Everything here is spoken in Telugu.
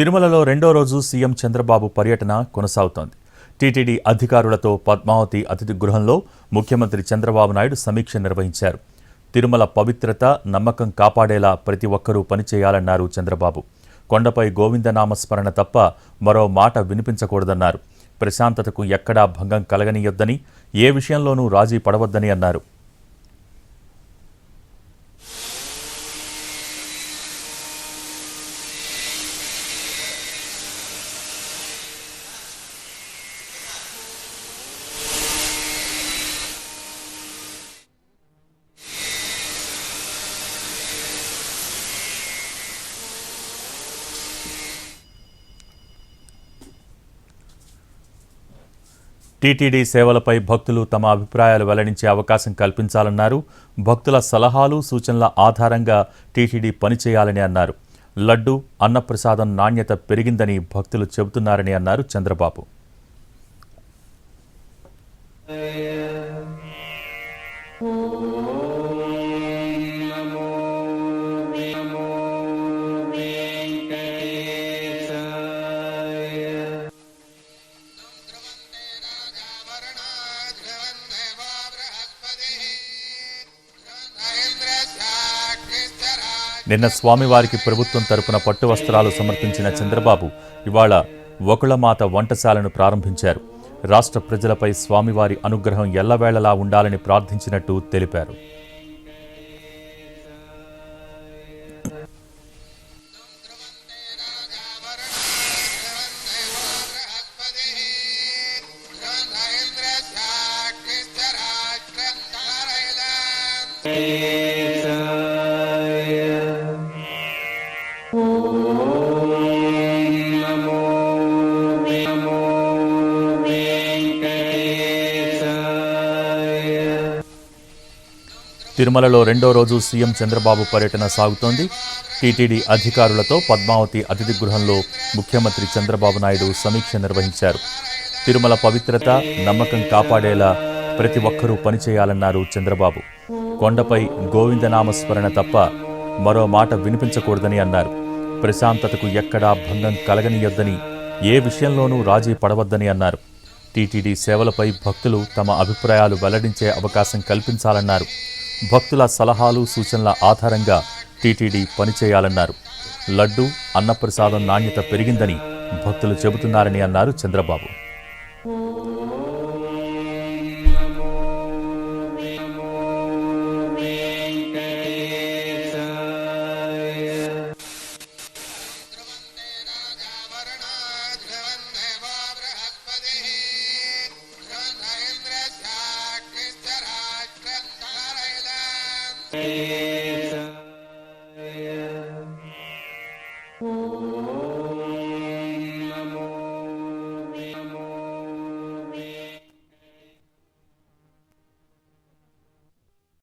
తిరుమలలో రెండో రోజు సీఎం చంద్రబాబు పర్యటన కొనసాగుతోంది. టీటీడీ అధికారులతో పద్మావతి అతిథి గృహంలో ముఖ్యమంత్రి చంద్రబాబు నాయుడు సమీక్ష నిర్వహించారు. తిరుమల పవిత్రత, నమ్మకం కాపాడేలా ప్రతి ఒక్కరూ పనిచేయాలన్నారు చంద్రబాబు. కొండపై గోవిందనామస్మరణ తప్ప మరో మాట వినిపించకూడదన్నారు. ప్రశాంతతకు ఎక్కడా భంగం కలగనీయొద్దని, ఏ విషయంలోనూ రాజీ పడవద్దని అన్నారు. టీటీడీ సేవలపై భక్తులు తమ అభిప్రాయాలు వెల్లడించే అవకాశం కల్పించాలన్నారు. భక్తుల సలహాలు, సూచనల ఆధారంగా టీటీడీ పనిచేయాలని అన్నారు. లడ్డు, అన్నప్రసాదం నాణ్యత పెరిగిందని భక్తులు చెబుతున్నారని అన్నారు చంద్రబాబు. నిన్న స్వామివారికి ప్రభుత్వం తరపున పట్టు వస్త్రాలు సమర్పించిన చంద్రబాబు ఇవాళ వకుళమాత వంటశాలను ప్రారంభించారు. రాష్ట్ర ప్రజలపై స్వామివారి అనుగ్రహం ఎల్లవేళలా ఉండాలని ప్రార్థించినట్టు తెలిపారు. తిరుమలలో రెండో రోజు సీఎం చంద్రబాబు పర్యటన సాగుతోంది. టీటీడీ అధికారులతో పద్మావతి అతిథి గృహంలో ముఖ్యమంత్రి చంద్రబాబు నాయుడు సమీక్ష నిర్వహించారు. తిరుమల పవిత్రత, నమ్మకం కాపాడేలా ప్రతి ఒక్కరూ పనిచేయాలన్నారు చంద్రబాబు. కొండపై గోవిందనామస్మరణ తప్ప మరో మాట వినిపించకూడదని అన్నారు. ప్రశాంతతకు ఎక్కడా భంగం కలగనీయొద్దని, ఏ విషయంలోనూ రాజీ పడవద్దని అన్నారు. టీటీడీ సేవలపై భక్తులు తమ అభిప్రాయాలు వెల్లడించే అవకాశం కల్పించాలన్నారు. భక్తుల సలహాలు, సూచనల ఆధారంగా టీటీడీ పనిచేయాలన్నారు. లడ్డు, అన్నప్రసాదం నాణ్యత పెరిగిందని భక్తులు చెబుతున్నారని అన్నారు చంద్రబాబు. ఓం